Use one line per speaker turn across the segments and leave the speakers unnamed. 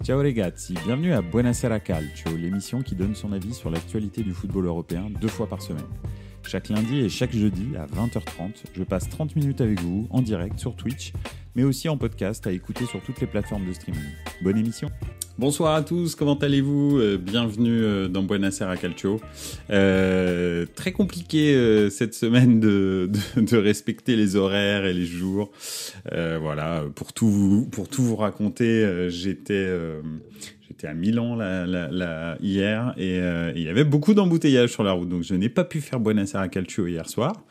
Ciao ragazzi, bienvenue à Buonasera Calcio, l'émission qui donne son avis sur l'actualité du football européen 2 fois par semaine. Chaque lundi et chaque jeudi à 20h30, je passe 30 minutes avec vous en direct sur Twitch, mais aussi en podcast à écouter sur toutes les plateformes de streaming. Bonne émission. Bonsoir à tous, comment allez-vous ? Bienvenue dans Buonasera Calcio. Très compliqué cette semaine de respecter les horaires et les jours. Voilà, pour tout vous raconter, j'étais à Milan hier et il y avait beaucoup d'embouteillages sur la route, donc je n'ai pas pu faire Buonasera Calcio hier soir.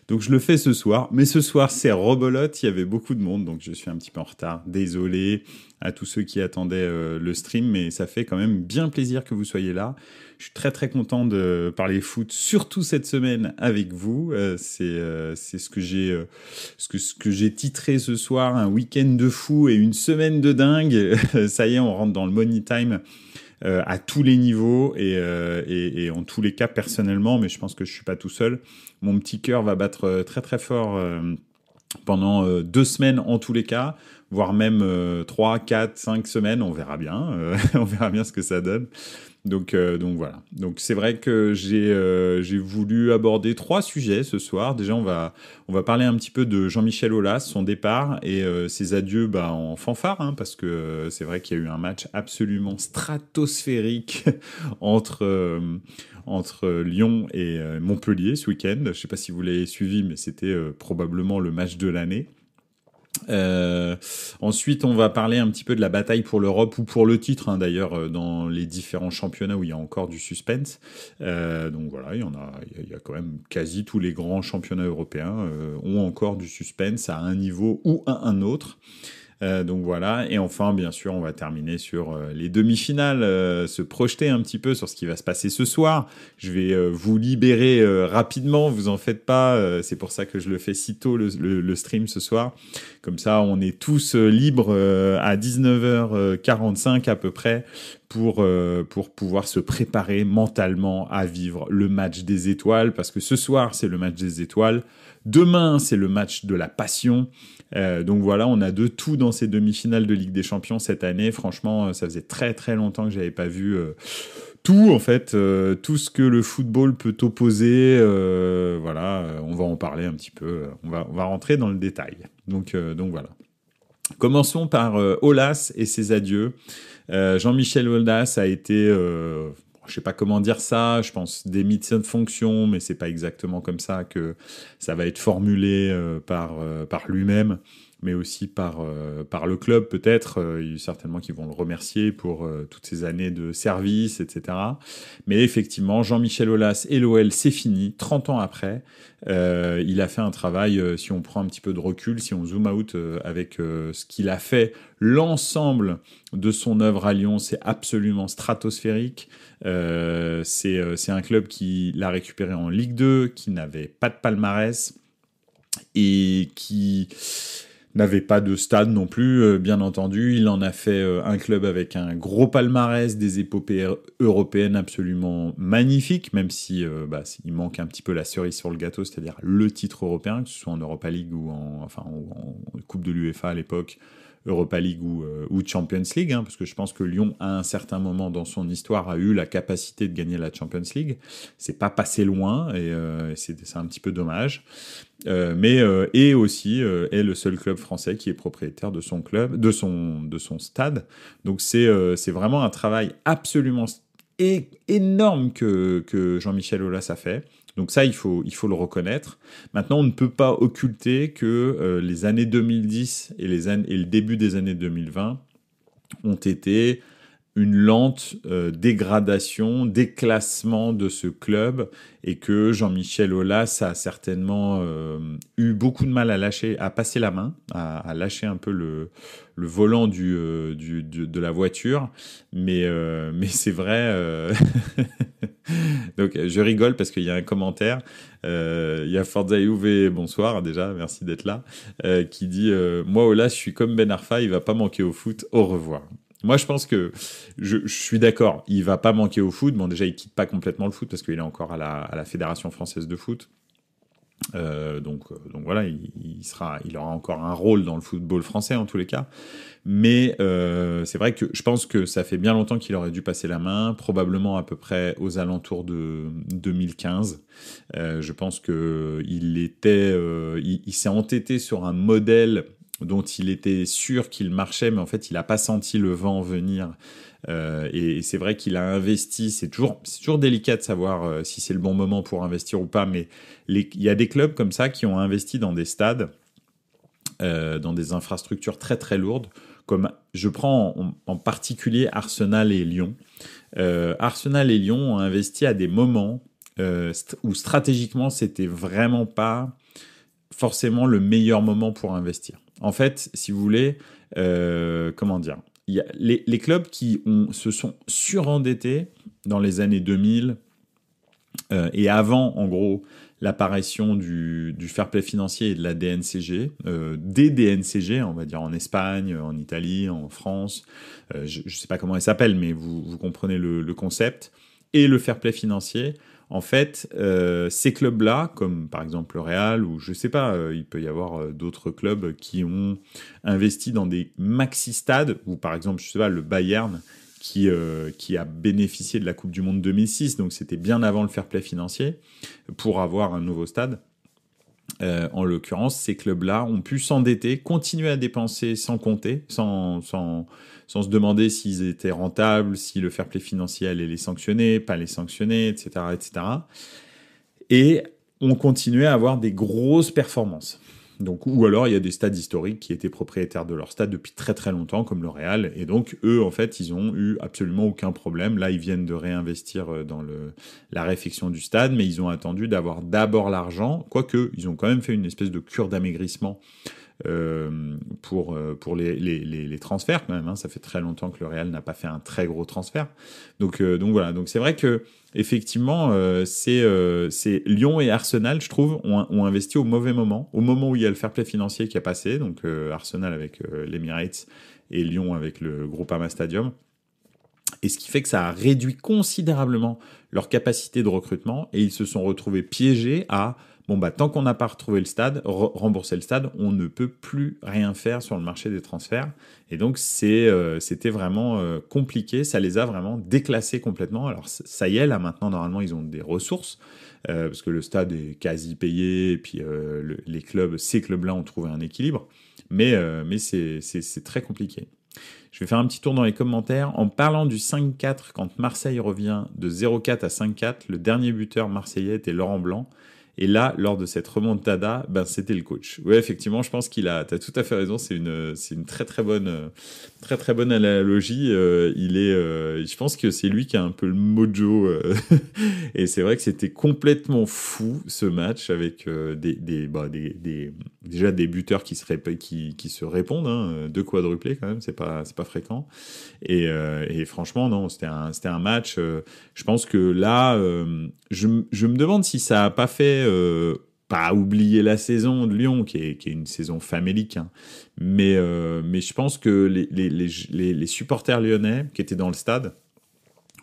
Donc je le fais ce soir, mais ce soir c'est rebelote, il y avait beaucoup de monde, donc je suis un petit peu en retard. Désolé à tous ceux qui attendaient le stream, mais ça fait quand même bien plaisir que vous soyez là. Je suis très très content de parler foot, surtout cette semaine avec vous. C'est ce que j'ai titré ce soir, un week-end de fou et une semaine de dingue. Ça y est, on rentre dans le money time. À tous les niveaux et en tous les cas personnellement, mais je pense que je suis pas tout seul. Mon petit cœur va battre très très fort pendant 2 semaines en tous les cas, voire même 3, 4, 5 semaines, on verra bien. On verra bien ce que ça donne. Donc voilà. Donc c'est vrai que j'ai voulu aborder 3 sujets ce soir. Déjà on va parler un petit peu de Jean-Michel Aulas, son départ et ses adieux en fanfare, hein, parce que c'est vrai qu'il y a eu un match absolument stratosphérique entre Lyon et Montpellier ce week-end. Je sais pas si vous l'avez suivi, mais c'était probablement le match de l'année. Ensuite, on va parler un petit peu de la bataille pour l'Europe ou pour le titre, hein, d'ailleurs, dans les différents championnats où il y a encore du suspense. Donc voilà, il y a quand même quasi tous les grands championnats européens ont encore du suspense à un niveau ou à un autre. Donc voilà, et enfin bien sûr on va terminer sur les demi-finales, se projeter un petit peu sur ce qui va se passer ce soir. Je vais vous libérer rapidement, vous en faites pas, c'est pour ça que je le fais si tôt le stream ce soir. Comme ça on est tous libres à 19h45 à peu près pour pouvoir se préparer mentalement à vivre le match des étoiles, parce que ce soir c'est le match des étoiles, demain c'est le match de la passion. Donc voilà, on a de tout dans ces demi-finales de Ligue des Champions cette année. Franchement, ça faisait très très longtemps que j'avais pas vu tout en fait, tout ce que le football peut opposer. Voilà, on va en parler un petit peu. On va rentrer dans le détail. Donc voilà. Commençons par Aulas et ses adieux. Jean-Michel Aulas a été je sais pas comment dire ça, je pense démission de fonction, mais c'est pas exactement comme ça que ça va être formulé par lui-même, mais aussi par le club peut-être. Il y a certainement qui vont le remercier pour toutes ces années de service, etc. Mais effectivement, Jean-Michel Aulas et l'OL, c'est fini, 30 ans après. Il a fait un travail, si on prend un petit peu de recul, si on zoom out avec ce qu'il a fait, l'ensemble de son œuvre à Lyon, c'est absolument stratosphérique. C'est un club qui l'a récupéré en Ligue 2, qui n'avait pas de palmarès et qui n'avait pas de stade non plus, bien entendu. Il en a fait un club avec un gros palmarès, des épopées européennes absolument magnifiques, même si il manque un petit peu la cerise sur le gâteau, c'est-à-dire le titre européen, que ce soit en Europa League ou en Coupe de l'UEFA à l'époque, Europa League ou Champions League, hein, parce que je pense que Lyon, à un certain moment dans son histoire, a eu la capacité de gagner la Champions League. C'est pas passé loin et c'est un petit peu dommage. Et aussi est le seul club français qui est propriétaire de son club, de son stade. Donc c'est vraiment un travail absolument énorme que Jean-Michel Aulas a fait. Donc ça, il faut le reconnaître. Maintenant, on ne peut pas occulter que les années 2010 et le début des années 2020 ont été une lente dégradation, déclassement de ce club, et que Jean-Michel Aulas a certainement eu beaucoup de mal à passer la main, à lâcher un peu le volant de la voiture, mais c'est vrai. Donc je rigole parce qu'il y a un commentaire, il y a Forza Juve, bonsoir déjà, merci d'être là, qui dit moi Aulas, je suis comme Ben Arfa, il va pas manquer au foot, au revoir. Moi, je pense que je suis d'accord. Il va pas manquer au foot. Bon, déjà, il quitte pas complètement le foot parce qu'il est encore à la Fédération française de foot. Donc voilà, il aura encore un rôle dans le football français en tous les cas. Mais c'est vrai que je pense que ça fait bien longtemps qu'il aurait dû passer la main, probablement à peu près aux alentours de 2015. Je pense que il s'est entêté sur un modèle dont il était sûr qu'il marchait, mais en fait, il n'a pas senti le vent venir. Et c'est vrai qu'il a investi. C'est toujours délicat de savoir si c'est le bon moment pour investir ou pas, mais il y a des clubs comme ça qui ont investi dans des stades, dans des infrastructures très très lourdes, comme je prends en particulier Arsenal et Lyon. Arsenal et Lyon ont investi à des moments où stratégiquement c'était vraiment pas forcément le meilleur moment pour investir. En fait, si vous voulez, comment dire, il y a les clubs qui se sont surendettés dans les années 2000 et avant, en gros, l'apparition du fair play financier et de la DNCG, des DNCG, on va dire en Espagne, en Italie, en France, je ne sais pas comment elles s'appellent, mais vous comprenez le concept, et le fair play financier. En fait, ces clubs-là, comme par exemple le Real, ou je sais pas, il peut y avoir d'autres clubs qui ont investi dans des maxi-stades, ou par exemple, je sais pas, le Bayern, qui a bénéficié de la Coupe du Monde 2006, donc c'était bien avant le fair play financier, pour avoir un nouveau stade. En l'occurrence, ces clubs-là ont pu s'endetter, continuer à dépenser sans compter, sans se demander s'ils étaient rentables, si le fair play financier allait les sanctionner, pas les sanctionner, etc., etc. Et ont continué à avoir des grosses performances. Donc, ou alors il y a des stades historiques qui étaient propriétaires de leur stade depuis très très longtemps, comme le Real, et donc eux en fait ils ont eu absolument aucun problème. Là ils viennent de réinvestir dans la réfection du stade, mais ils ont attendu d'avoir d'abord l'argent, quoique ils ont quand même fait une espèce de cure d'amaigrissement pour les transferts quand même, hein. Ça fait très longtemps que le Real n'a pas fait un très gros transfert. Donc voilà, donc c'est vrai que effectivement c'est Lyon et Arsenal, je trouve, ont investi au mauvais moment, au moment où il y a le fair play financier qui a passé, donc Arsenal avec l'Emirates et Lyon avec le Groupama Stadium. Et ce qui fait que ça a réduit considérablement leur capacité de recrutement et ils se sont retrouvés piégés à bon bah tant qu'on n'a pas retrouvé le stade, remboursé le stade, on ne peut plus rien faire sur le marché des transferts. Et donc c'était vraiment compliqué, ça les a vraiment déclassés complètement. Alors ça y est, là maintenant normalement ils ont des ressources parce que le stade est quasi payé et puis ces clubs-là ont trouvé un équilibre, mais c'est très compliqué. Je vais faire un petit tour dans les commentaires. En parlant du 5-4, quand Marseille revient de 0-4 à 5-4, le dernier buteur marseillais était Laurent Blanc. Et là, lors de cette remontada, c'était le coach. Ouais, effectivement, je pense t'as tout à fait raison. C'est une très très bonne analogie. Je pense que c'est lui qui a un peu le mojo. Et c'est vrai que c'était complètement fou ce match avec déjà des buteurs qui se répondent, hein, deux quadruplés quand même. C'est pas fréquent. Et franchement, non, c'était un match. Je pense que là, je me demande si ça a pas fait pas oublier la saison de Lyon, qui est une saison famélique, hein. Mais je pense que les supporters lyonnais qui étaient dans le stade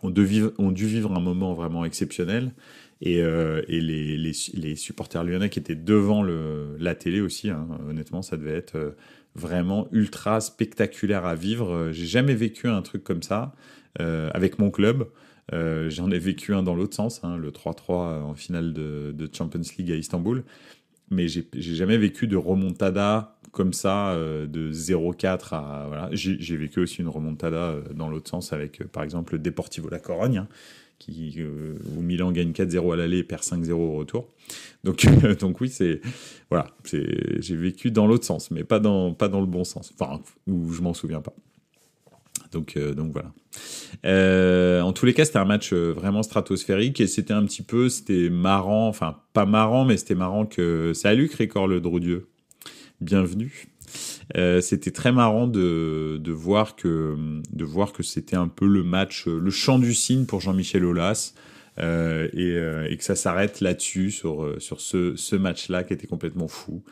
ont dû vivre un moment vraiment exceptionnel. Et les supporters lyonnais qui étaient devant la télé aussi, hein, honnêtement, ça devait être vraiment ultra spectaculaire à vivre. J'ai jamais vécu un truc comme ça avec mon club. J'en ai vécu un dans l'autre sens, hein, le 3-3 en finale de Champions League à Istanbul. Mais j'ai jamais vécu de remontada comme ça, de 0-4 à... Voilà. J'ai vécu aussi une remontada dans l'autre sens avec, par exemple, le Deportivo La Corogne, hein, où Milan gagne 4-0 à l'aller et perd 5-0 au retour. Donc oui, j'ai vécu dans l'autre sens, mais pas dans le bon sens. Enfin, où je m'en souviens pas. Donc voilà. En tous les cas, c'était un match vraiment stratosphérique et c'était marrant, enfin pas marrant, mais c'était marrant que... Salut Cricor le Droudieu, bienvenue. C'était très marrant de voir que c'était un peu le match, le chant du cygne pour Jean-Michel Aulas, et que ça s'arrête là-dessus sur ce match-là qui était complètement fou.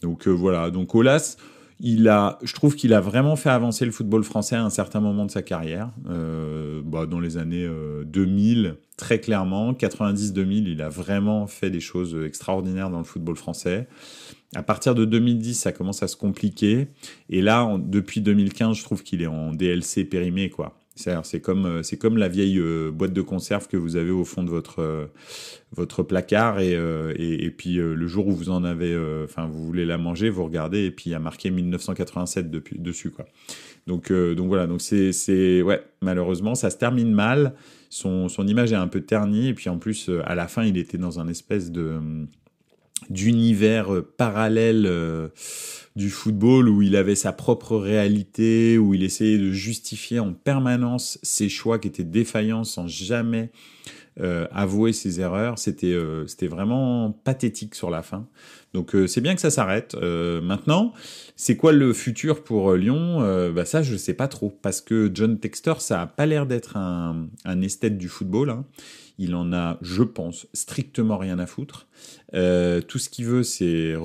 Donc voilà, donc Aulas, Je trouve qu'il a vraiment fait avancer le football français à un certain moment de sa carrière, dans les années 2000, très clairement. 90-2000, il a vraiment fait des choses extraordinaires dans le football français. À partir de 2010, ça commence à se compliquer. Et là, depuis 2015, je trouve qu'il est en DLC périmé, quoi. C'est comme la vieille boîte de conserve que vous avez au fond de votre placard et puis le jour où vous en avez, vous voulez la manger, vous regardez et puis il y a marqué 1987 dessus, quoi. Donc voilà, donc ouais, malheureusement ça se termine mal. Son image est un peu ternie et puis en plus à la fin il était dans un espèce d'univers parallèle du football où il avait sa propre réalité, où il essayait de justifier en permanence ses choix qui étaient défaillants sans jamais avouer ses erreurs. C'était vraiment pathétique sur la fin. Donc c'est bien que ça s'arrête. Maintenant, c'est quoi le futur pour Lyon? Ça, je sais pas trop. Parce que John Textor, ça a pas l'air d'être un esthète du football, hein. Il en a, je pense, strictement rien à foutre. Tout ce qu'il veut, c'est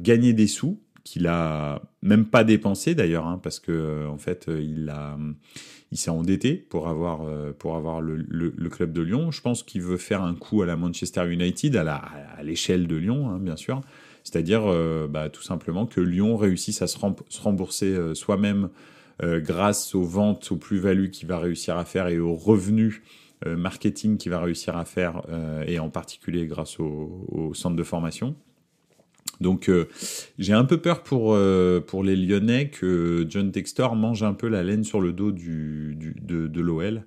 gagner des sous, qu'il a même pas dépensé d'ailleurs, hein, parce que en fait, il s'est endetté pour avoir le club de Lyon. Je pense qu'il veut faire un coup à la Manchester United, à l'échelle de Lyon, hein, bien sûr. C'est-à-dire, tout simplement que Lyon réussisse à se rembourser soi-même grâce aux ventes, aux plus-values qu'il va réussir à faire et aux revenus marketing qu'il va réussir à faire, et en particulier grâce au centre de formation. Donc j'ai un peu peur pour les Lyonnais que John Textor mange un peu la laine sur le dos de l'OL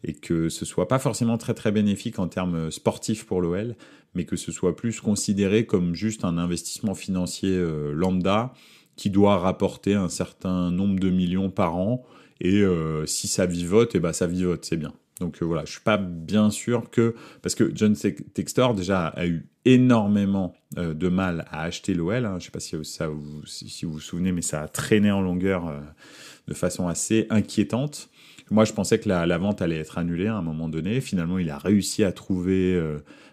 et que ce soit pas forcément très très bénéfique en termes sportifs pour l'OL, mais que ce soit plus considéré comme juste un investissement financier lambda qui doit rapporter un certain nombre de millions par an et si ça vivote, ça vivote, c'est bien. Donc voilà, je suis pas bien sûr parce que John Textor déjà a eu énormément de mal à acheter l'OL, hein. Je sais pas si vous vous souvenez, mais ça a traîné en longueur de façon assez inquiétante. Moi, je pensais que la vente allait être annulée à un moment donné. Finalement, il a réussi à trouver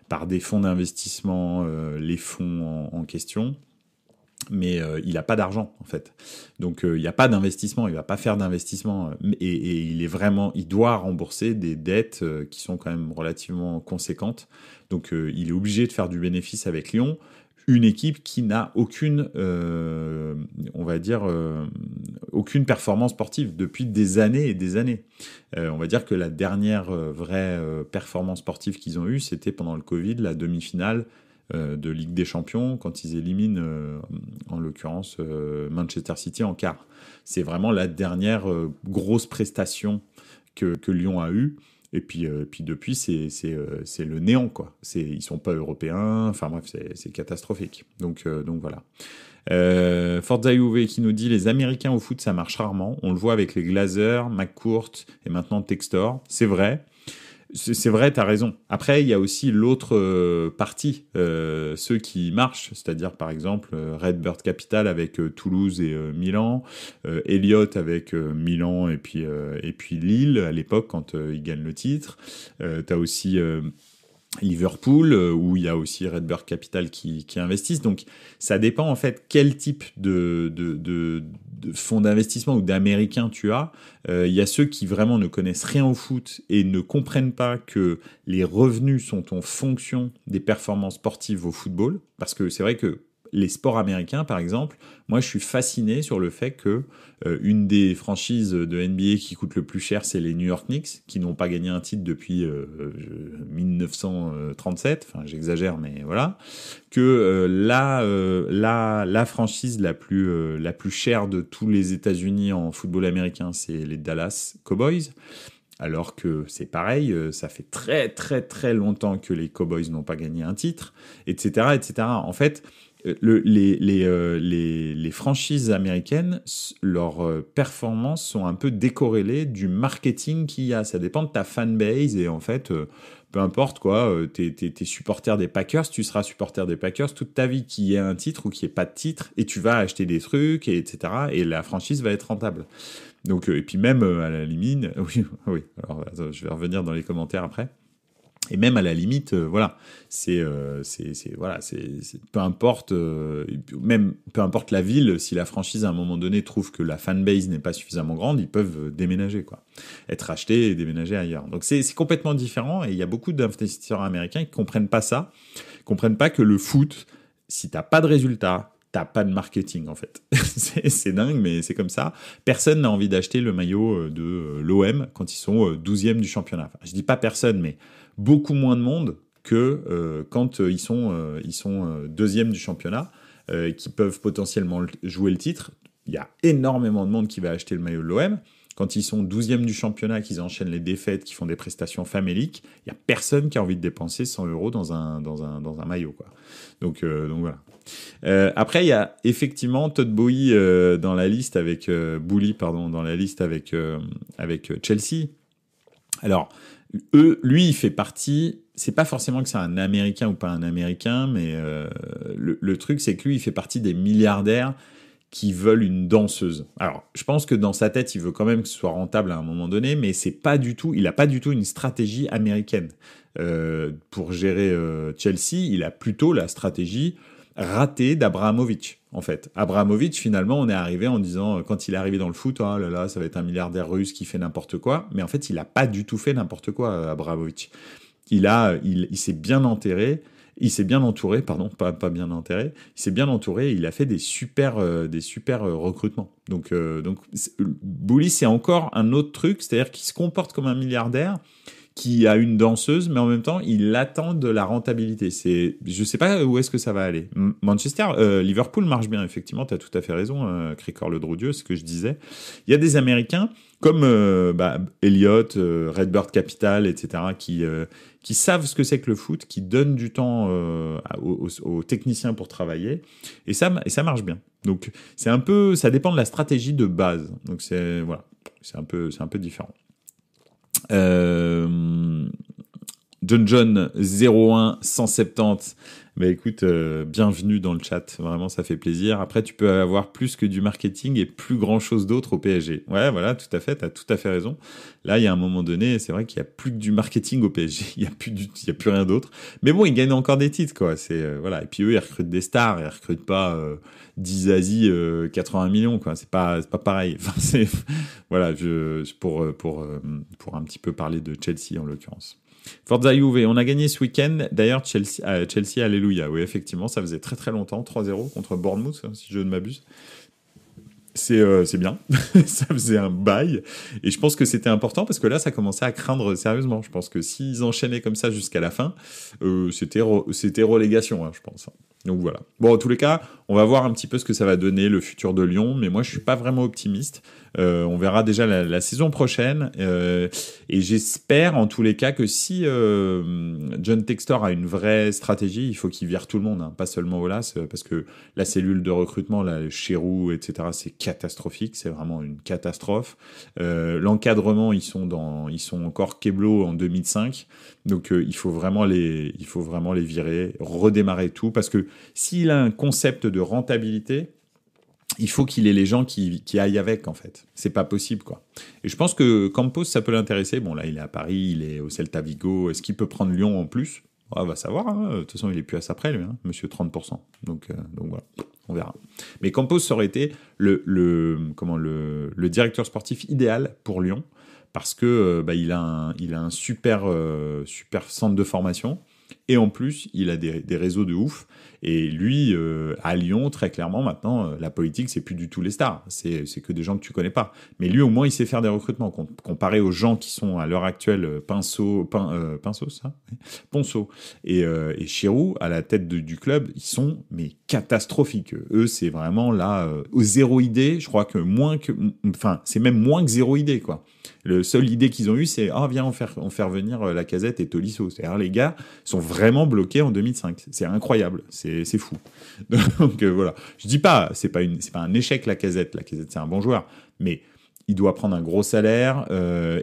par des fonds d'investissement les fonds en question. Mais il n'a pas d'argent en fait, donc il n'y a pas d'investissement, il va pas faire d'investissement et il doit rembourser des dettes qui sont quand même relativement conséquentes, donc il est obligé de faire du bénéfice avec Lyon, une équipe qui n'a aucune aucune performance sportive depuis des années et des années. On va dire que la dernière vraie performance sportive qu'ils ont eue, c'était pendant le Covid, la demi-finale de Ligue des Champions, quand ils éliminent, en l'occurrence, Manchester City en quart. C'est vraiment la dernière grosse prestation que Lyon a eue. Et puis depuis, c'est le néant, quoi. Ils sont pas européens. Enfin bref, c'est catastrophique. Donc voilà. Forza Juve qui nous dit les Américains au foot, ça marche rarement. On le voit avec les Glazers, McCourt et maintenant Textor. C'est vrai. C'est vrai, t'as raison. Après, il y a aussi l'autre partie, ceux qui marchent, c'est-à-dire par exemple Redbird Capital avec Toulouse et Milan, Elliott avec Milan et puis Lille à l'époque quand ils gagnent le titre. T'as aussi Liverpool, où il y a aussi Redbird Capital qui investissent. Donc, ça dépend en fait quel type de fonds d'investissement ou d'Américains tu as. Il y a ceux qui vraiment ne connaissent rien au foot et ne comprennent pas que les revenus sont en fonction des performances sportives au football. Parce que c'est vrai que les sports américains, par exemple, moi, je suis fasciné sur le fait que une des franchises de NBA qui coûte le plus cher, c'est les New York Knicks, qui n'ont pas gagné un titre depuis 1937. Enfin, j'exagère, mais voilà. Que la franchise la plus chère de tous les États-Unis en football américain, c'est les Dallas Cowboys. Alors que c'est pareil, ça fait très très très longtemps que les Cowboys n'ont pas gagné un titre, etc., etc. En fait, les franchises américaines, leurs performances sont un peu décorrélées du marketing qu'il y a. Ça dépend de ta fanbase et en fait, peu importe quoi, t'es supporter des Packers, tu seras supporter des Packers toute ta vie, qu'il y ait un titre ou qu'il n'y ait pas de titre, et tu vas acheter des trucs, etc. Et la franchise va être rentable. Donc, et puis même à la limite, oui, alors attends, je vais revenir dans les commentaires après. Et même à la limite, voilà, peu importe, même peu importe la ville, si la franchise à un moment donné trouve que la fanbase n'est pas suffisamment grande, ils peuvent déménager, quoi, être achetés et déménager ailleurs. Donc c'est complètement différent, et il y a beaucoup d'investisseurs américains qui comprennent pas ça, comprennent pas que le foot, si t'as pas de résultats, t'as pas de marketing, en fait. C'est dingue, mais c'est comme ça. Personne n'a envie d'acheter le maillot de l'OM quand ils sont 12e du championnat. Enfin, je dis pas personne, mais beaucoup moins de monde que quand ils sont deuxième du championnat, qui peuvent potentiellement jouer le titre. Il y a énormément de monde qui va acheter le maillot de l'OM. Quand ils sont 12e du championnat, qu'ils enchaînent les défaites, qu'ils font des prestations faméliques, il y a personne qui a envie de dépenser 100 € dans un maillot, quoi. Donc voilà. Après, il y a effectivement Todd Boehly dans la liste avec dans la liste avec Chelsea. Alors, lui, il fait partie. C'est pas forcément que c'est un Américain ou pas un Américain, mais le truc, c'est que lui, il fait partie des milliardaires qui veulent une danseuse. Alors, je pense que dans sa tête, il veut quand même que ce soit rentable à un moment donné, mais c'est pas du tout. Il a pas du tout une stratégie américaine pour gérer Chelsea. Il a plutôt la stratégie ratée d'Abramovich. En fait, Abramovich, finalement, on est arrivé en disant, quand il est arrivé dans le foot, oh là là, ça va être un milliardaire russe qui fait n'importe quoi. Mais en fait, il a pas du tout fait n'importe quoi, Abramovich. Il s'est bien enterré. Il s'est bien entouré, pardon, pas bien enterré. Il s'est bien entouré. Et il a fait des super recrutements. Donc, Boehly, c'est encore un autre truc, c'est-à-dire qu'il se comporte comme un milliardaire qui a une danseuse, mais en même temps, il attend de la rentabilité. Je sais pas où est-ce que ça va aller. Liverpool marche bien, effectivement, tu as tout à fait raison, Cricor Le Droudieu, ce que je disais. Il y a des Américains, comme Elliott, Redbird Capital, etc., qui savent ce que c'est que le foot, qui donnent du temps aux techniciens pour travailler, et ça marche bien. Donc, ça dépend de la stratégie de base. Donc, c'est un peu différent. John 01 170. Bah écoute, bienvenue dans le chat, vraiment ça fait plaisir. Après tu peux avoir plus que du marketing et plus grand chose d'autre au PSG. Ouais, voilà, tout à fait, t'as tout à fait raison. Là, il y a un moment donné, c'est vrai qu'il y a plus que du marketing au PSG, il y a plus rien d'autre. Mais bon, ils gagnent encore des titres, quoi. Voilà. Et puis eux, ils recrutent des stars, ils recrutent pas 10 Asie 80 millions, quoi. C'est pas pareil. Enfin, voilà, pour un petit peu parler de Chelsea en l'occurrence. Forza Juve, on a gagné ce week-end. D'ailleurs, Chelsea, alléluia. Oui, effectivement, ça faisait très très longtemps. 3-0 contre Bournemouth, si je ne m'abuse. C'est bien. Ça faisait un bail. Et je pense que c'était important parce que là, ça commençait à craindre sérieusement. Je pense que s'ils enchaînaient comme ça jusqu'à la fin, c'était relégation, hein, je pense. Donc voilà. Bon, en tous les cas, on va voir un petit peu ce que ça va donner le futur de Lyon. Mais moi, je suis pas vraiment optimiste. On verra déjà la saison prochaine. Et j'espère, en tous les cas, que si John Textor a une vraie stratégie, il faut qu'il vire tout le monde, hein, pas seulement Aulas, parce que la cellule de recrutement, là, Chérou, etc., c'est catastrophique. C'est vraiment une catastrophe. L'encadrement, ils sont encore Keblo en 2005. Donc il faut vraiment les virer, redémarrer tout, parce que s'il a un concept de rentabilité, il faut qu'il ait les gens qui aillent avec, en fait. C'est pas possible, quoi. Et je pense que Campos, ça peut l'intéresser. Bon, là, il est à Paris, il est au Celta Vigo. Est-ce qu'il peut prendre Lyon en plus ? On va savoir. Hein. De toute façon, il est plus à ça près, lui, hein, monsieur 30%. Donc voilà, on verra. Mais Campos, ça aurait été le directeur sportif idéal pour Lyon, parce que il a un super centre de formation. Et en plus, il a des réseaux de ouf. Et lui, à Lyon, très clairement, maintenant, la politique, c'est plus du tout les stars. C'est que des gens que tu connais pas. Mais lui, au moins, il sait faire des recrutements. Comparé aux gens qui sont, à l'heure actuelle, Ponceau et Chirou, à la tête du club, ils sont, mais catastrophiques. Eux, c'est vraiment là, zéro idée. Je crois que c'est même moins que zéro idée, quoi. Le seul idée qu'ils ont eu, c'est viens, on faire venir Lacazette et Tolisso. C'est-à-dire, les gars sont vraiment bloqués en 2005. C'est incroyable, c'est fou. Donc voilà. Je dis pas, c'est pas un échec Lacazette. Lacazette, c'est un bon joueur, mais il doit prendre un gros salaire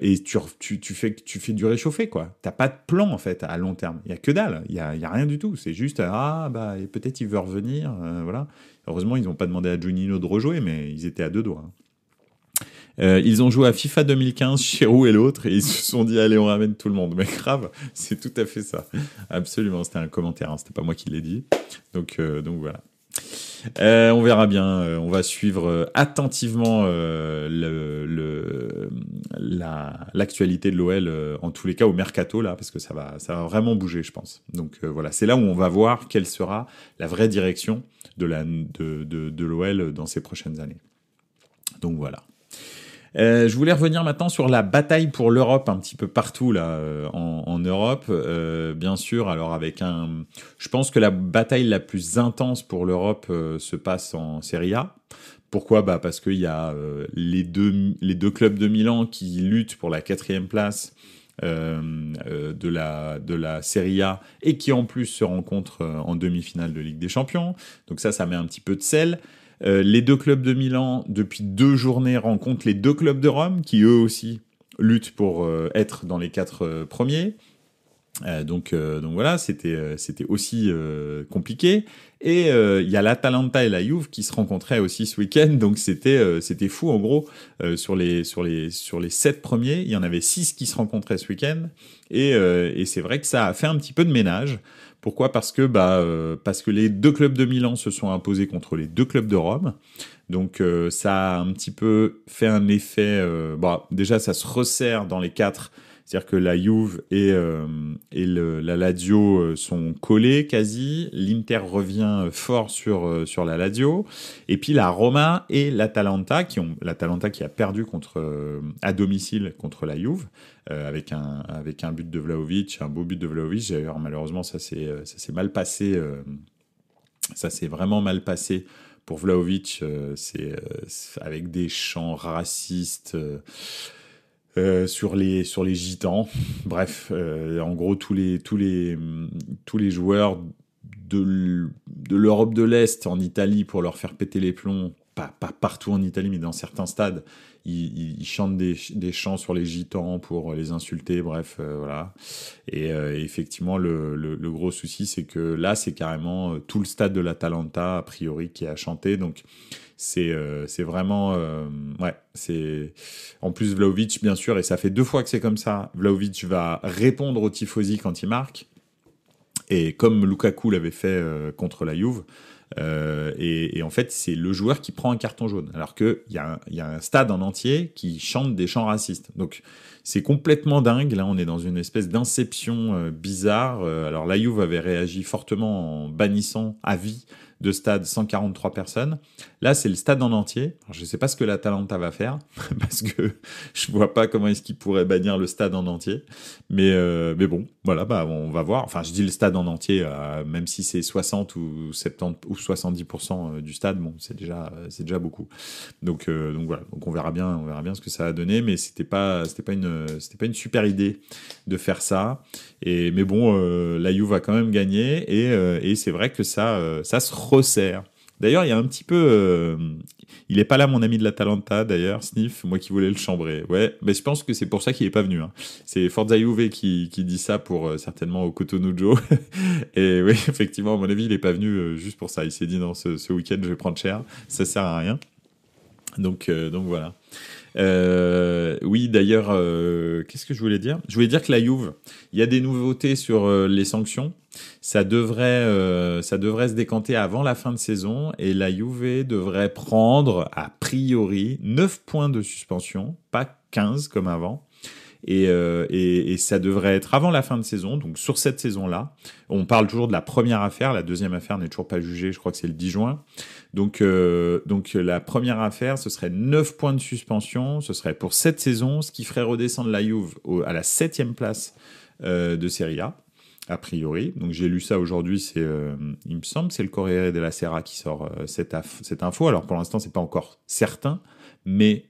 et tu fais du réchauffé, quoi. T'as pas de plan, en fait, à long terme. Il y a que dalle. Il y a rien du tout. C'est juste peut-être il veut revenir. Voilà. Heureusement, ils n'ont pas demandé à Juninho de rejouer, mais ils étaient à deux doigts. Ils ont joué à FIFA 2015, Chirou et l'autre, et ils se sont dit allez on ramène tout le monde. Mais grave, c'est tout à fait ça. Absolument, c'était un commentaire, hein, c'était pas moi qui l'ai dit. Donc voilà. On verra bien. On va suivre attentivement l'actualité de l'OL en tous les cas au mercato là, parce que ça va vraiment bouger, je pense. Donc voilà, c'est là où on va voir quelle sera la vraie direction de l'OL dans ces prochaines années. Donc voilà. Je voulais revenir maintenant sur la bataille pour l'Europe un petit peu partout là en Europe, bien sûr. Alors je pense que la bataille la plus intense pour l'Europe se passe en Serie A. Pourquoi ? Parce qu'il y a les deux clubs de Milan qui luttent pour la 4e place de la Serie A et qui en plus se rencontrent en demi-finale de Ligue des Champions. Donc ça met un petit peu de sel. Les deux clubs de Milan, depuis 2 journées, rencontrent les 2 clubs de Rome, qui eux aussi luttent pour être dans les 4 premiers. Donc voilà, c'était aussi compliqué. Et il y a l'Atalanta et la Juve qui se rencontraient aussi ce week-end. Donc c'était fou en gros. Sur les 7 premiers, il y en avait 6 qui se rencontraient ce week-end. Et c'est vrai que ça a fait un petit peu de ménage. Pourquoi ? Parce que les 2 clubs de Milan se sont imposés contre les 2 clubs de Rome. Donc ça a un petit peu fait un effet... déjà, ça se resserre dans les 4. C'est-à-dire que la Juve et la Lazio sont collés quasi. L'Inter revient fort sur la Lazio. Et puis la Roma et l'Atalanta, l'Atalanta qui a perdu à domicile contre la Juve, avec un but de Vlahovic, un beau but de Vlahovic. D'ailleurs, malheureusement, ça s'est mal passé. Ça s'est vraiment mal passé pour Vlahovic. C'est avec des chants racistes. Sur les gitans. Bref, en gros tous les joueurs de l'Europe de l'Est en Italie pour leur faire péter les plombs, pas partout en Italie mais dans certains stades, ils chantent des chants sur les gitans pour les insulter, bref, voilà. Et effectivement le gros souci c'est que là c'est carrément tout le stade de l'Atalanta a priori qui a chanté, donc c'est vraiment c'est en plus Vlahovic bien sûr, et ça fait 2 fois que c'est comme ça. Vlahovic va répondre aux tifosi quand il marque, et comme Lukaku l'avait fait contre la Juve, et en fait c'est le joueur qui prend un carton jaune, alors que il y a un stade en entier qui chante des chants racistes. Donc c'est complètement dingue. Là on est dans une espèce d'inception bizarre. Alors la Juve avait réagi fortement en bannissant à vie de stade 143 personnes. Là, c'est le stade en entier. Alors, je ne sais pas ce que l'Atalanta va faire, parce que je vois pas comment est-ce qu'ils pourraient bannir le stade en entier. Mais bon, voilà, on va voir. Enfin, je dis le stade en entier, même si c'est 60 ou 70 ou 70% du stade, bon, c'est déjà beaucoup. Donc voilà. Donc on verra bien ce que ça va donner, mais c'était pas une super idée de faire ça. Mais bon, la Juve va quand même gagner, et c'est vrai que ça se resserre. D'ailleurs, il y a un petit peu... il est pas là, mon ami de l'Atalanta, d'ailleurs, Sniff, moi qui voulais le chambrer. Ouais, mais je pense que c'est pour ça qu'il est pas venu. Hein. C'est Forza Juve qui dit ça pour certainement au Cotonou Joe. Et oui, effectivement, à mon avis, il est pas venu juste pour ça. Il s'est dit, non, ce week-end, je vais prendre cher. Ça sert à rien. Donc voilà. Oui, d'ailleurs, qu'est-ce que je voulais dire ? Je voulais dire que la Juve, il y a des nouveautés sur les sanctions. Ça devrait se décanter avant la fin de saison, et la Juve devrait prendre, a priori, 9 points de suspension, pas 15 comme avant. Et ça devrait être avant la fin de saison, donc sur cette saison-là. On parle toujours de la première affaire, la deuxième affaire n'est toujours pas jugée, je crois que c'est le 10 juin. Donc la première affaire, ce serait 9 points de suspension, ce serait pour cette saison, ce qui ferait redescendre la Juve à la 7e place de Serie A priori. Donc j'ai lu ça aujourd'hui, il me semble que c'est le Corriere della Sera qui sort cette info. Alors pour l'instant, c'est pas encore certain, mais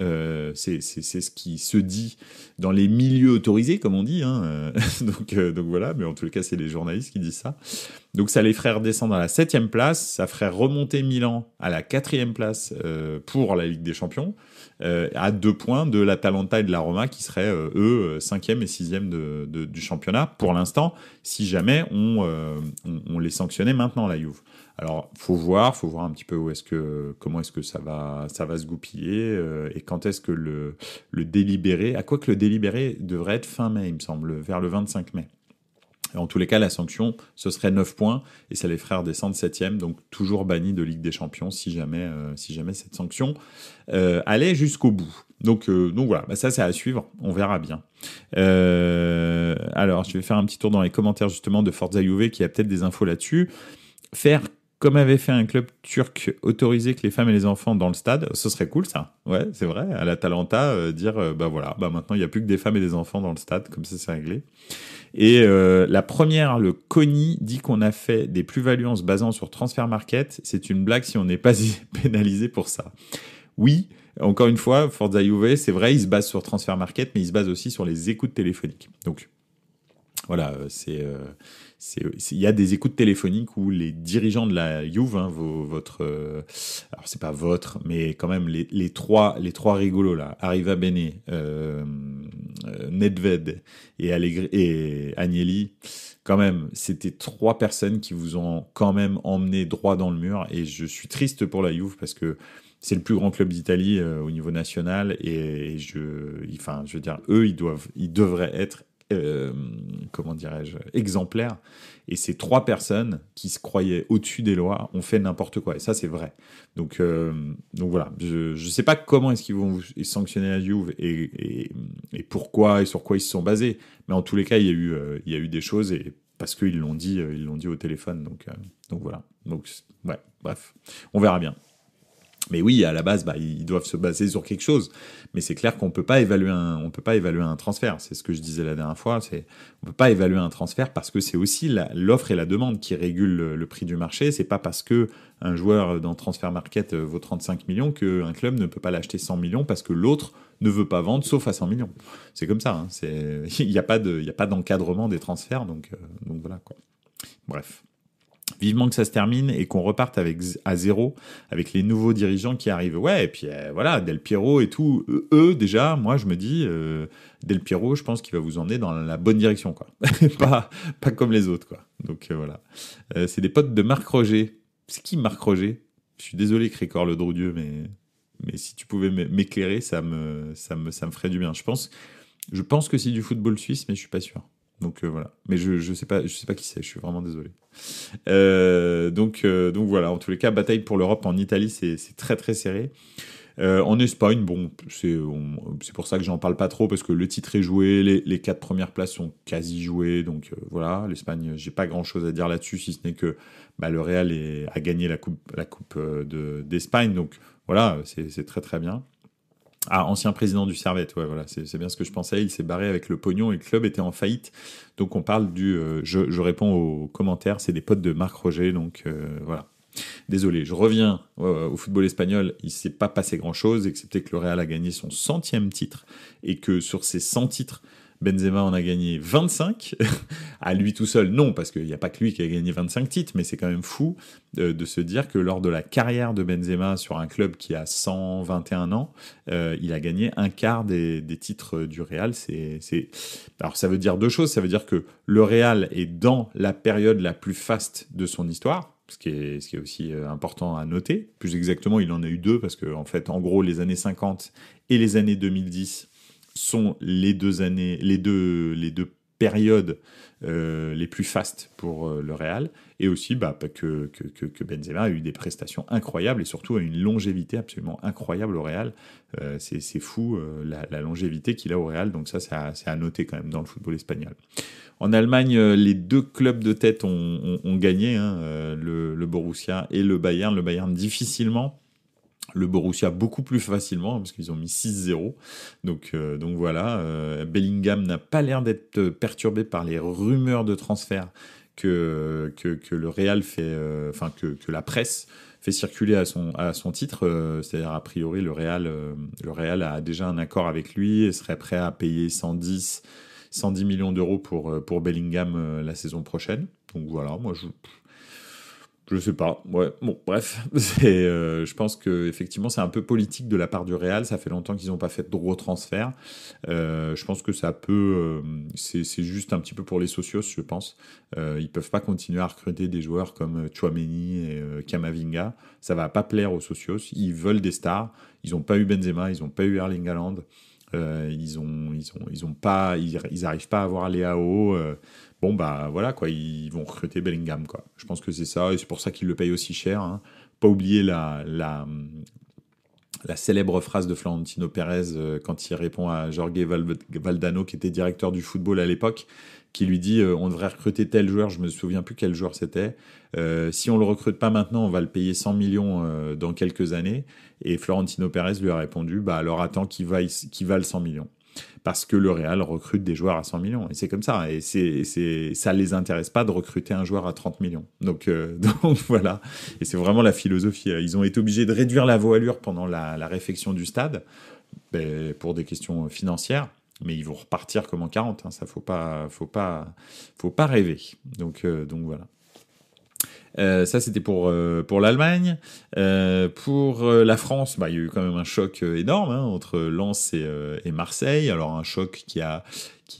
c'est ce qui se dit dans les milieux autorisés, comme on dit. Hein. Donc voilà, mais en tout cas, c'est les journalistes qui disent ça. Donc ça les ferait redescendre à la 7e place, ça ferait remonter Milan à la 4e place pour la Ligue des Champions, à 2 points de l'Atalanta et de la Roma qui seraient, eux, 5e et 6e du championnat, pour l'instant, si jamais on les sanctionnait maintenant, la Juve. Alors, faut voir un petit peu comment est-ce que ça va se goupiller, et quand est-ce que le délibéré, à quoi que le délibéré devrait être fin mai, il me semble, vers le 25 mai. En tous les cas, la sanction, ce serait 9 points et ça les ferait redescendre 7e, donc toujours banni de Ligue des Champions si jamais cette sanction allait jusqu'au bout. Donc voilà, ça c'est à suivre, on verra bien. Alors, je vais faire un petit tour dans les commentaires justement de Forza Juve qui a peut-être des infos là-dessus. Faire comme avait fait un club turc, autoriser que les femmes et les enfants dans le stade, ce serait cool ça. Ouais, c'est vrai, à l'Atalanta, dire maintenant il n'y a plus que des femmes et des enfants dans le stade, comme ça c'est réglé. Et la première, le CONI, dit qu'on a fait des plus-values en se basant sur Transfer Market. C'est une blague si on n'est pas pénalisé pour ça. Oui, encore une fois, Forza Juve, c'est vrai, il se base sur Transfer Market, mais il se base aussi sur les écoutes téléphoniques. Donc, voilà, il y a des écoutes téléphoniques où les dirigeants de la Juve, alors c'est pas votre, mais quand même les trois rigolos là, Arriva Bene, Nedved et Agnelli, quand même, c'était 3 personnes qui vous ont quand même emmené droit dans le mur, et je suis triste pour la Juve parce que c'est le plus grand club d'Italie au niveau national, et je veux dire, eux, ils devraient être comment dirais-je, exemplaires. Et ces 3 personnes qui se croyaient au-dessus des lois ont fait n'importe quoi. Et ça, c'est vrai. Donc voilà. Je sais pas comment est-ce qu'ils vont sanctionner la Juve et pourquoi et sur quoi ils se sont basés. Mais en tous les cas, il y a eu des choses, et parce qu'ils l'ont dit au téléphone. Donc voilà. Donc ouais, bref, on verra bien. Mais oui, à la base, ils doivent se baser sur quelque chose. Mais c'est clair qu'on peut pas évaluer un transfert. C'est ce que je disais la dernière fois. On peut pas évaluer un transfert parce que c'est aussi l'offre et la demande qui régulent le prix du marché. C'est pas parce que un joueur dans Transfer Market vaut 35 millions qu'un club ne peut pas l'acheter 100 millions parce que l'autre ne veut pas vendre sauf à 100 millions. C'est comme ça. Hein. Il y a pas d'encadrement des transferts. Donc voilà, quoi. Bref. Vivement que ça se termine et qu'on reparte à zéro avec les nouveaux dirigeants qui arrivent. Ouais, et puis voilà, Del Piero et tout. Eux, déjà, moi, je me dis, Del Piero, je pense qu'il va vous emmener dans la bonne direction, quoi. pas comme les autres, quoi. Donc voilà. C'est des potes de Marc Roger. C'est qui Marc Roger ? Je suis désolé, Cricor le Droudieu, mais si tu pouvais m'éclairer, ça me ferait du bien. Je pense que c'est du football suisse, mais je suis pas sûr. Donc voilà. Mais je sais pas qui c'est. Je suis vraiment désolé. Donc voilà. En tous les cas, bataille pour l'Europe en Italie, c'est très très serré. En Espagne, bon, c'est pour ça que j'en parle pas trop parce que le titre est joué, les 4 premières places sont quasi jouées. Donc voilà. L'Espagne, j'ai pas grand chose à dire là-dessus, si ce n'est que le Real a gagné la coupe d'Espagne. Donc voilà, c'est très très bien. Ah, ancien président du Servette, ouais, voilà, c'est bien ce que je pensais. Il s'est barré avec le pognon et le club était en faillite. Donc on parle je réponds aux commentaires, c'est des potes de Marc Roger, donc voilà. Désolé, je reviens au football espagnol. Il ne s'est pas passé grand-chose, excepté que le Real a gagné son 100e titre et que sur ces 100 titres, Benzema en a gagné 25, à lui tout seul, non, parce qu'il n'y a pas que lui qui a gagné 25 titres, mais c'est quand même fou de se dire que lors de la carrière de Benzema sur un club qui a 121 ans, il a gagné un quart des titres du Real. Alors ça veut dire 2 choses, ça veut dire que le Real est dans la période la plus faste de son histoire, ce qui est aussi important à noter. Plus exactement, il en a eu 2, parce que en fait, en gros, les années 50 et les années 2010 sont les deux périodes les plus fastes pour le Real, et aussi que Benzema a eu des prestations incroyables et surtout a une longévité absolument incroyable au Real. C'est fou la longévité qu'il a au Real, donc ça c'est à noter quand même dans le football espagnol. En Allemagne, les 2 clubs de tête ont gagné, le Borussia et le Bayern. Le Bayern difficilement, le Borussia beaucoup plus facilement, parce qu'ils ont mis 6-0. Donc voilà, Bellingham n'a pas l'air d'être perturbé par les rumeurs de transfert que le Real fait, que la presse fait circuler à son titre. C'est-à-dire, a priori, le Real a déjà un accord avec lui et serait prêt à payer 110 millions d'euros pour Bellingham la saison prochaine. Donc voilà, moi Je sais pas. Ouais. Bon, bref, je pense que effectivement, c'est un peu politique de la part du Real. Ça fait longtemps qu'ils n'ont pas fait de gros transferts. Je pense que ça peut. C'est juste un petit peu pour les socios, je pense. Ils peuvent pas continuer à recruter des joueurs comme Tchouaméni et Camavinga. Ça va pas plaire aux socios. Ils veulent des stars. Ils ont pas eu Benzema. Ils ont pas eu Erling Haaland. Ils arrivent pas à avoir Léao. Bon bah voilà quoi, ils vont recruter Bellingham quoi. Je pense que c'est ça et c'est pour ça qu'ils le payent aussi cher. Hein. Pas oublier la célèbre phrase de Florentino Pérez quand il répond à Jorge Valdano qui était directeur du football à l'époque, qui lui dit on devrait recruter tel joueur, je me souviens plus quel joueur c'était. Si on le recrute pas maintenant, on va le payer 100 millions dans quelques années. Et Florentino Pérez lui a répondu bah alors attends qu'il valent 100 millions. Parce que le Real recrute des joueurs à 100 millions. Et c'est comme ça. Et ça les intéresse pas de recruter un joueur à 30 millions. Donc, donc voilà. Et c'est vraiment la philosophie. Ils ont été obligés de réduire la voilure pendant la réfection du stade pour des questions financières. Mais ils vont repartir comme en 40. Hein. Ça, faut pas rêver. Donc voilà. Ça, c'était pour l'Allemagne. Pour la France, bah, il y a eu quand même un choc énorme hein, entre Lens et Marseille. Alors un choc qui a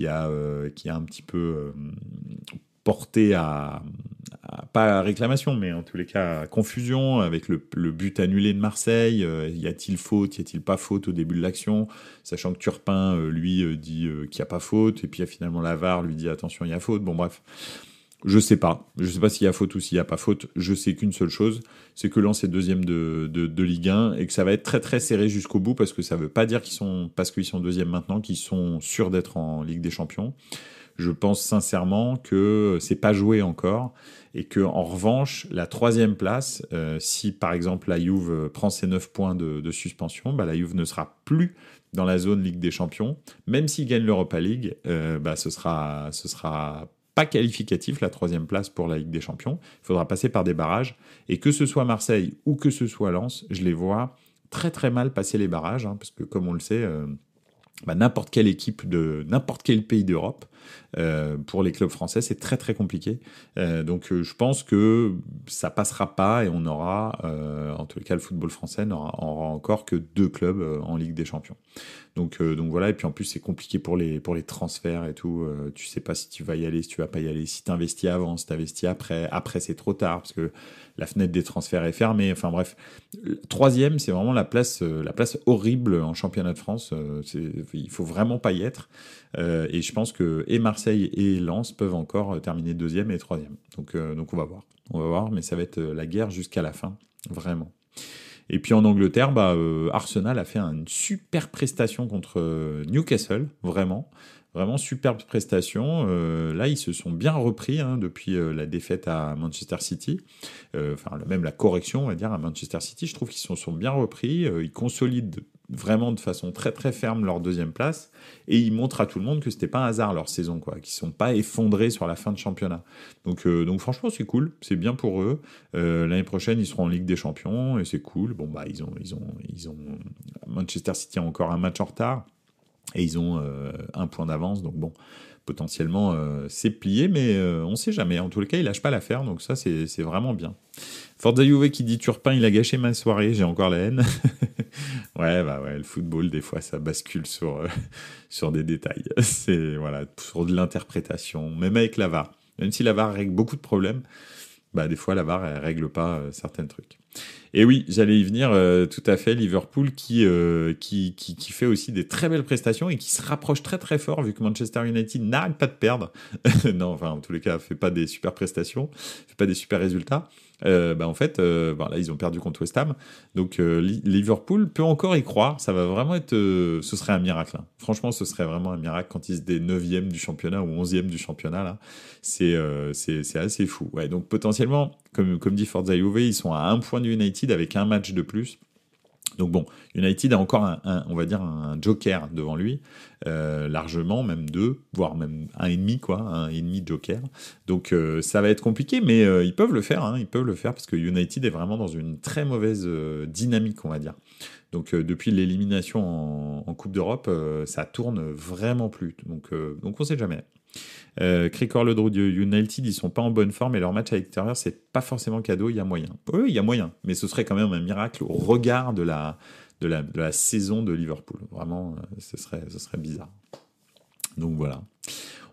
un petit peu porté à pas à réclamation, mais en tous les cas à confusion avec le but annulé de Marseille. Y a-t-il faute, y a-t-il pas faute au début de l'action, sachant que Turpin lui dit qu'il n'y a pas faute, et puis finalement la VAR lui dit attention, il y a faute. Bon bref. Je sais pas s'il y a faute ou s'il y a pas faute. Je sais qu'une seule chose, c'est que Lens est deuxième de Ligue 1 et que ça va être très très serré jusqu'au bout parce que ça veut pas dire parce qu'ils sont deuxième maintenant, qu'ils sont sûrs d'être en Ligue des Champions. Je pense sincèrement que c'est pas joué encore et que en revanche la troisième place, si par exemple la Juve prend ses 9 points de suspension, bah la Juve ne sera plus dans la zone Ligue des Champions, même s'ils gagnent l'Europa League, bah ce sera pas qualificatif, la troisième place pour la Ligue des Champions. Il faudra passer par des barrages. Et que ce soit Marseille ou que ce soit Lens, je les vois très très mal passer les barrages, hein, parce que comme on le sait, n'importe quelle équipe de n'importe quel pays d'Europe, pour les clubs français, c'est très très compliqué. Donc je pense que ça passera pas et on aura, en tout cas le football français aura encore que 2 clubs en Ligue des Champions. Donc voilà, et puis en plus c'est compliqué pour les transferts et tout. Tu sais pas si tu vas y aller, si tu vas pas y aller, si t'investis avant, si t'investis après c'est trop tard parce que la fenêtre des transferts est fermée. Enfin bref, troisième c'est vraiment la place horrible en championnat de France. Il faut vraiment pas y être. Et je pense que et Marseille et Lens peuvent encore terminer deuxième et troisième. Donc on va voir, mais ça va être la guerre jusqu'à la fin, vraiment. Et puis en Angleterre, Arsenal a fait une super prestation contre Newcastle, vraiment superbe prestation. Là, ils se sont bien repris hein, depuis la défaite à Manchester City. Même la correction, on va dire, à Manchester City. Je trouve qu'ils se sont bien repris. Ils consolident vraiment de façon très très ferme leur deuxième place et ils montrent à tout le monde que c'était pas un hasard leur saison quoi, qu'ils sont pas effondrés sur la fin de championnat. Donc franchement c'est cool, c'est bien pour eux. L'année prochaine ils seront en Ligue des Champions et c'est cool. Bon ils ont Manchester City a encore un match en retard et ils ont 1 point d'avance donc bon. Potentiellement, c'est plié, mais on sait jamais. En tous les cas, il lâche pas l'affaire, donc ça, c'est vraiment bien. Forza Juve qui dit Turpin, il a gâché ma soirée, j'ai encore la haine. Ouais, le football, des fois, ça bascule sur des détails. C'est, voilà, sur de l'interprétation, même avec la VAR. Même si la VAR règle beaucoup de problèmes, des fois, la VAR, elle règle pas certains trucs. Et oui, j'allais y venir, tout à fait, Liverpool qui fait aussi des très belles prestations et qui se rapproche très très fort vu que Manchester United n'arrête pas de perdre. Non, enfin, en tous les cas, fait pas des super prestations, fait pas des super résultats. Là, ils ont perdu contre West Ham. Donc, Liverpool peut encore y croire. Ça va vraiment être... ce serait un miracle. Hein. Franchement, ce serait vraiment un miracle quand ils étaient 9e du championnat ou 11e du championnat. Là. C'est assez fou. Ouais, donc, potentiellement, comme dit Forza Juve, ils sont à 1 point du United avec un match de plus. Donc bon, United a encore on va dire un joker devant lui. largement, même 2, voire même 1,5, quoi, 1,5 joker. Donc ça va être compliqué, mais ils peuvent le faire, hein, ils peuvent le faire, parce que United est vraiment dans une très mauvaise dynamique, on va dire. Donc depuis l'élimination en Coupe d'Europe, ça tourne vraiment plus. Donc on sait jamais. Cricor le Drou United, ils sont pas en bonne forme et leur match à l'extérieur, c'est pas forcément cadeau, il y a moyen. Oui, il y a moyen, mais ce serait quand même un miracle au regard de la saison de Liverpool. Vraiment, ce serait bizarre. Donc voilà.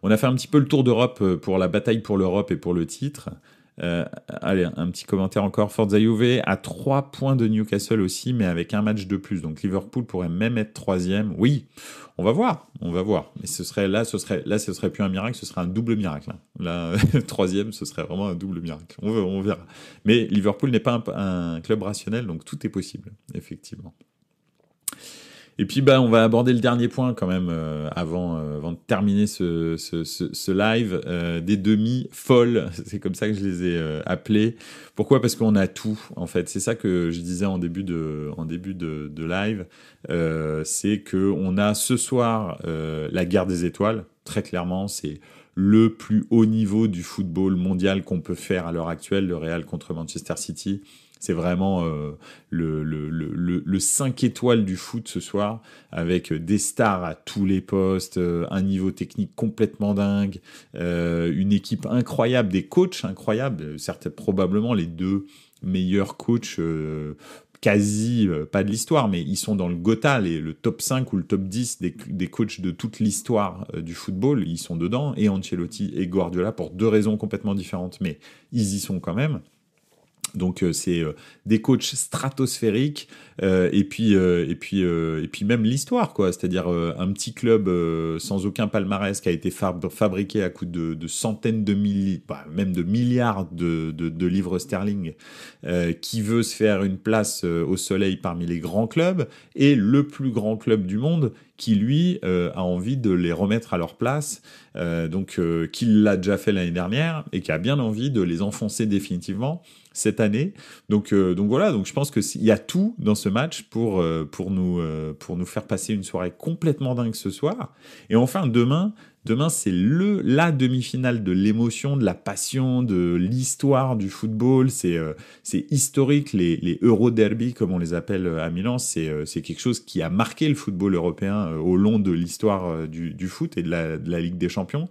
On a fait un petit peu le tour d'Europe pour la bataille pour l'Europe et pour le titre. Allez, un petit commentaire encore. Forza Juve à 3 points de Newcastle aussi, mais avec un match de plus. Donc Liverpool pourrait même être 3e. Oui, on va voir. Mais ce serait plus un miracle, ce serait un double miracle. Là, 3e, ce serait vraiment un double miracle. On verra. Mais Liverpool n'est pas un club rationnel, donc tout est possible, effectivement. Et puis on va aborder le dernier point quand même avant de terminer ce live, des demi folles, c'est comme ça que je les ai appelés. Pourquoi ? Parce qu'on a tout en fait. C'est ça que je disais en début de live, c'est que on a ce soir la guerre des étoiles. Très clairement, c'est le plus haut niveau du football mondial qu'on peut faire à l'heure actuelle, le Real contre Manchester City. C'est vraiment le 5 étoiles du foot ce soir, avec des stars à tous les postes, un niveau technique complètement dingue, une équipe incroyable, des coachs incroyables, certes probablement les 2 meilleurs coachs quasi, pas de l'histoire, mais ils sont dans le Gotha, le top 5 ou le top 10 des coachs de toute l'histoire du football, ils sont dedans, et Ancelotti et Guardiola, pour 2 raisons complètement différentes, mais ils y sont quand même. Donc c'est des coachs stratosphériques et puis même l'histoire quoi, c'est-à-dire un petit club sans aucun palmarès qui a été fabriqué à coups de centaines de milliers, même de milliards de livres sterling, qui veut se faire une place au soleil parmi les grands clubs, et le plus grand club du monde qui lui a envie de les remettre à leur place, qui l'a déjà fait l'année dernière et qui a bien envie de les enfoncer définitivement cette année. Donc voilà, donc je pense que il y a tout dans ce match pour nous faire passer une soirée complètement dingue ce soir. Et enfin demain c'est la demi-finale de l'émotion, de la passion, de l'histoire du football. C'est historique, les Euro Derby comme on les appelle à Milan. C'est quelque chose qui a marqué le football européen au long de l'histoire du foot et de la Ligue des Champions.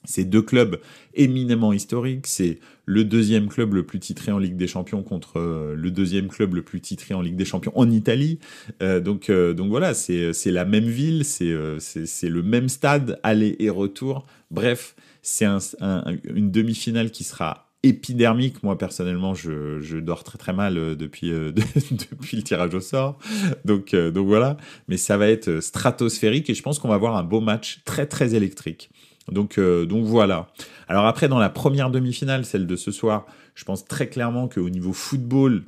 C'est 2 clubs éminemment historiques. C'est le 2e club le plus titré en Ligue des Champions contre le 2e club le plus titré en Ligue des Champions en Italie. Donc voilà, c'est la même ville, c'est le même stade, aller et retour. Bref, c'est une demi-finale qui sera épidermique. Moi personnellement, je dors très très mal depuis le tirage au sort. Donc voilà, mais ça va être stratosphérique et je pense qu'on va avoir un beau match très très électrique. Donc voilà. Alors après, dans la première demi-finale, celle de ce soir, je pense très clairement qu'au niveau football,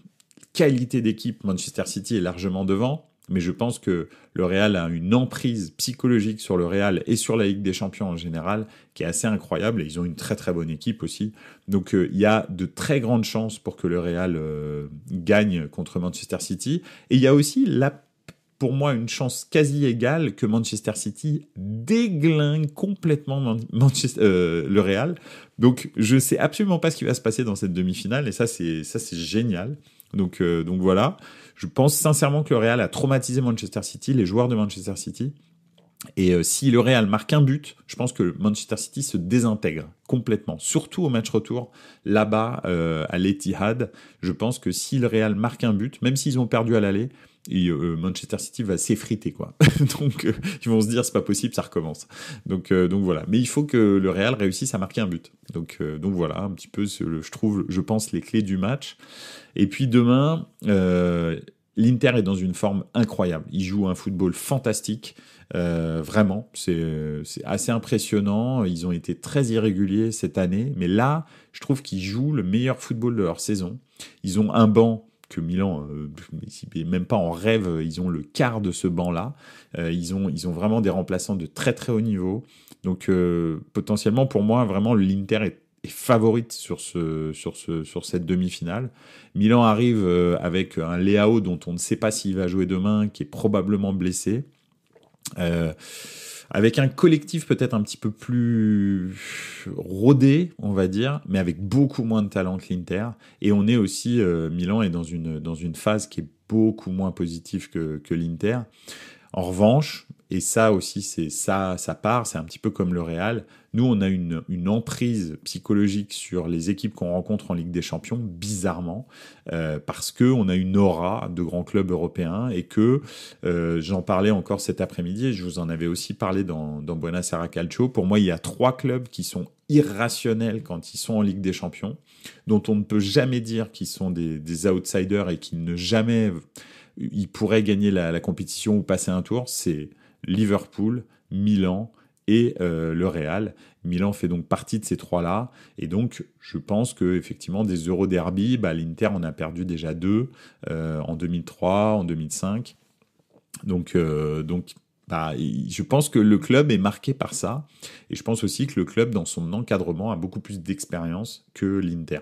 qualité d'équipe, Manchester City est largement devant. Mais je pense que le Real a une emprise psychologique sur le Real et sur la Ligue des Champions en général qui est assez incroyable. Et ils ont une très très bonne équipe aussi. Donc il y a de très grandes chances pour que le Real gagne contre Manchester City. Et il y a aussi pour moi, une chance quasi égale que Manchester City déglingue complètement le Real. Donc, je sais absolument pas ce qui va se passer dans cette demi-finale, et ça, c'est génial. Donc voilà. Je pense sincèrement que le Real a traumatisé Manchester City, les joueurs de Manchester City. Et si le Real marque un but, je pense que Manchester City se désintègre complètement, surtout au match retour, là-bas, à l'Etihad. Je pense que si le Real marque un but, même s'ils ont perdu à l'aller, Manchester City va s'effriter quoi. Donc ils vont se dire c'est pas possible, ça recommence. Donc voilà. Mais il faut que le Real réussisse à marquer un but. Donc voilà un petit peu je pense les clés du match. Et puis demain l'Inter est dans une forme incroyable. Ils jouent un football fantastique. Vraiment, c'est assez impressionnant. Ils ont été très irréguliers cette année, mais là, je trouve qu'ils jouent le meilleur football de leur saison. Ils ont un banc que Milan, même pas en rêve, ils ont le quart de ce banc-là. Ils ont vraiment des remplaçants de très très haut niveau. Donc potentiellement, pour moi, vraiment, l'Inter est favorite sur cette demi-finale. Milan arrive avec un Leao dont on ne sait pas s'il va jouer demain, qui est probablement blessé. avec un collectif peut-être un petit peu plus rodé, on va dire, mais avec beaucoup moins de talent que l'Inter. Et on est aussi, Milan est dans une phase qui est beaucoup moins positive que l'Inter. En revanche, et ça aussi, c'est ça, ça part, c'est un petit peu comme le Real. Nous, on a une emprise psychologique sur les équipes qu'on rencontre en Ligue des Champions, bizarrement, parce que on a une aura de grands clubs européens et que j'en parlais encore cet après-midi. Et je vous en avais aussi parlé dans Buenos Aires Calcio. Pour moi, il y a 3 clubs qui sont irrationnels quand ils sont en Ligue des Champions, dont on ne peut jamais dire qu'ils sont des outsiders et qu'ils ne jamais ils pourraient gagner la compétition ou passer un tour. C'est Liverpool, Milan et le Real. Milan fait donc partie de ces 3-là. Et donc, je pense que effectivement des Euro-derby, l'Inter en a perdu déjà 2 en 2003, en 2005. Donc, je pense que le club est marqué par ça. Et je pense aussi que le club, dans son encadrement, a beaucoup plus d'expérience que l'Inter.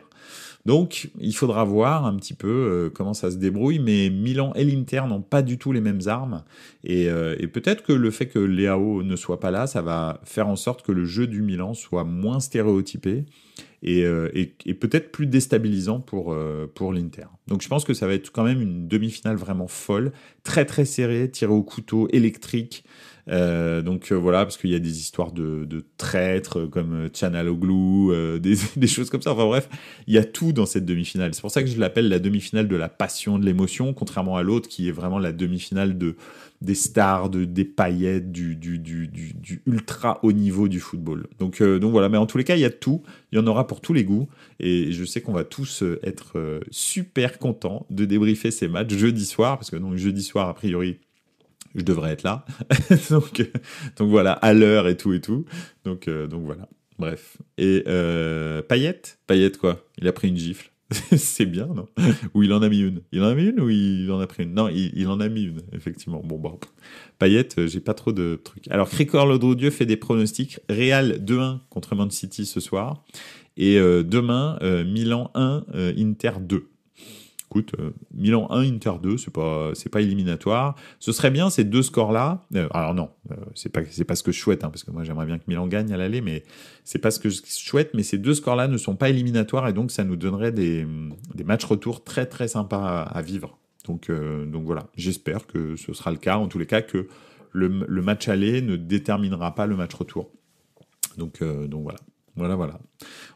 Donc, il faudra voir un petit peu comment ça se débrouille, mais Milan et l'Inter n'ont pas du tout les mêmes armes, et peut-être que le fait que Leao ne soit pas là, ça va faire en sorte que le jeu du Milan soit moins stéréotypé, et peut-être plus déstabilisant pour l'Inter. Donc je pense que ça va être quand même une demi-finale vraiment folle, très très serrée, tirée au couteau, électrique. Voilà, parce qu'il y a des histoires de traîtres comme Çalhanoğlu, des choses comme ça. Enfin bref, il y a tout dans cette demi-finale. C'est pour ça que je l'appelle la demi-finale de la passion, de l'émotion, contrairement à l'autre qui est vraiment la demi-finale des stars, des paillettes, du ultra haut niveau du football. Donc voilà, mais en tous les cas, il y a de tout. Il y en aura pour tous les goûts. Et je sais qu'on va tous être super contents de débriefer ces matchs jeudi soir, parce que donc jeudi soir, a priori, je devrais être là. donc voilà, à l'heure et tout. Donc voilà. Bref. Et Payet quoi? Il a pris une gifle. C'est bien, non? Ou il en a mis une? Il en a mis une ou il en a pris une? Non, il en a mis une, effectivement. Bon, Payet, j'ai pas trop de trucs. Alors, Cricor Lodrodieu fait des pronostics. Real 2-1 contre Man City ce soir. Et demain, Milan 1, Inter 2. Écoute, Milan 1, Inter 2, c'est pas éliminatoire. Ce serait bien ces 2 scores-là. Alors non, c'est pas ce que je souhaite, parce que moi j'aimerais bien que Milan gagne à l'aller, mais c'est pas ce que je souhaite. Mais ces 2 scores-là ne sont pas éliminatoires et donc ça nous donnerait des matchs retour très très sympas à vivre. Donc voilà, j'espère que ce sera le cas. En tous les cas, que le match aller ne déterminera pas le match retour. Donc voilà. Voilà.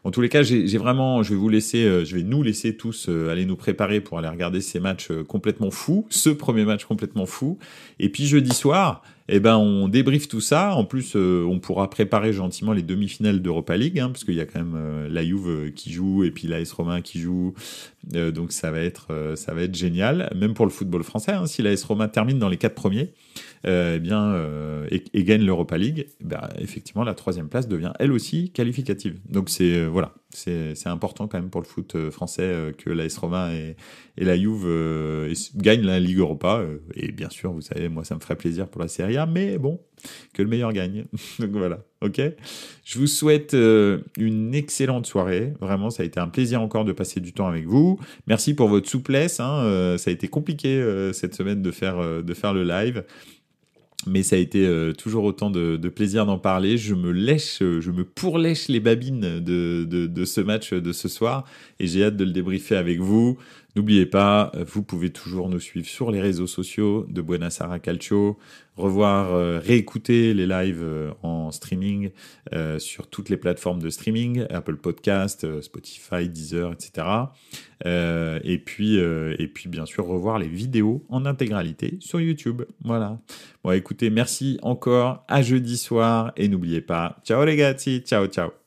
En tous les cas, j'ai vraiment, je vais nous laisser tous aller nous préparer pour aller regarder ces matchs complètement fous, ce premier match complètement fou. Et puis jeudi soir, on débriefe tout ça. En plus, on pourra préparer gentiment les demi-finales d'Europa League, parce qu'il y a quand même la Juve qui joue et puis l'AS Roma qui joue. Donc ça va être génial, même pour le football français. Si l'AS Roma termine dans les 4 premiers, et gagne l'Europa League, effectivement la 3e place devient elle aussi qualificative. Donc c'est important quand même pour le foot français que l'AS Roma et la Juve gagnent la Ligue Europa. Et bien sûr, vous savez, moi ça me ferait plaisir pour la Serie A, mais bon, que le meilleur gagne. Donc voilà, ok. Je vous souhaite une excellente soirée. Vraiment, ça a été un plaisir encore de passer du temps avec vous. Merci pour votre souplesse. Ça a été compliqué cette semaine de faire le live. Mais ça a été toujours autant de plaisir d'en parler. Je me pourlèche les babines de ce match de ce soir et j'ai hâte de le débriefer avec vous. N'oubliez pas, vous pouvez toujours nous suivre sur les réseaux sociaux de Buenos Aires Calcio, réécouter les lives en streaming sur toutes les plateformes de streaming, Apple Podcast, Spotify, Deezer, etc. Et puis bien sûr revoir les vidéos en intégralité sur YouTube. Voilà. Bon, écoutez, merci encore, à jeudi soir et n'oubliez pas, ciao les gars, ciao ciao.